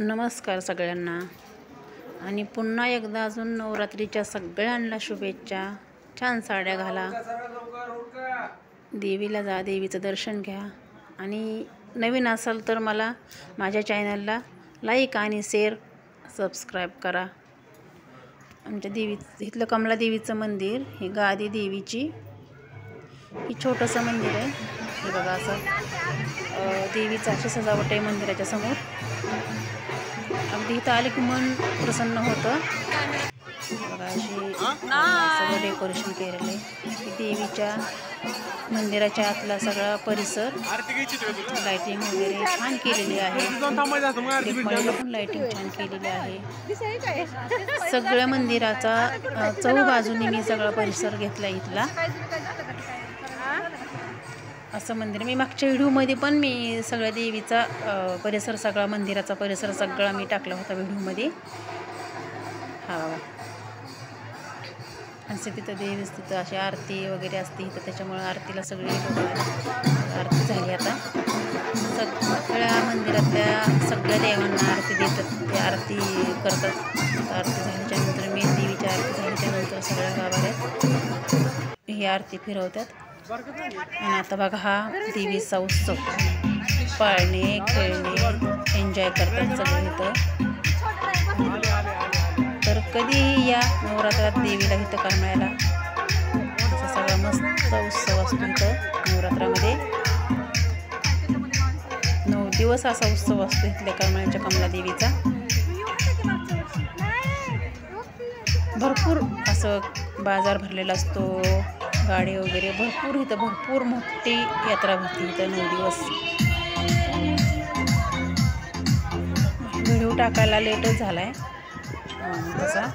नमस्कार सगळ्यांना आणि पुन्हा एकदा अजून नवरात्रीच्या सगळ्यांना शुभेच्छा। छान साड्या घाला, देवीला जा, देवीचं दर्शन घ्या आणि नवीन असाल तर मला माझ्या चॅनलला लाईक आणि शेअर सबस्क्राईब करा। आमच्या इथलं कमला देवीचं मंदिर, ही गादी देवीची, ही छोटंसं मंदिर आहे। हे बघा असं देवीचं अशी सजावट आहे मंदिराच्या समोर। अगदी इथं आले की मन प्रसन्न होतं। बघा अशी सगळं डेकोरेशन केलेलं आहे। ही देवीच्या मंदिराच्या आतला सगळा परिसर लाइटिंग वगैरे छान केलेली आहे। देखभालीला पण लाइटिंग छान केलेली आहे। सगळ्या मंदिराचा चहूबाजूनी मी सगळा परिसर घेतला इथला। असं मंदिर मी मागच्या व्हिडिओमध्ये पण मी सगळ्या देवीचा परिसर, सगळा मंदिराचा परिसर सगळा मी टाकला होता व्हिडिओमध्ये। हा बाबा असं तिथं देवीच, तिथं अशी आरती वगैरे असते इथं, त्याच्यामुळे आरतीला सगळी आरती झाली। आता सगळ्या मंदिरातल्या सगळ्या देवांना आरती देतात, ते आरती करतात। आरती झाल्याच्यानंतर मेन देवीची आरती झाल्याच्यानंतर सगळ्या गावाला ही आरती फिरवतात। आणि आता बघा हा देवीचा उत्सव, पाळणे खेळणे एन्जॉय करतात सगळे इथं। तर कधीही या नवरात्रात देवीला इथं करमाळ्याला, असा सगळा मस्त उत्सव असतो इथं नवरात्रामध्ये। 9 दिवस असा उत्सव असतो इथल्या करमाळ्याच्या कमला देवीचा। भरपूर असं बाजार भरलेला असतो, गाडी वगैरे भरपूर, इथं भरपूर मोठी यात्रा भरते इथं 9 दिवस। व्हिडिओ टाकायला लेटच झालाय तसा।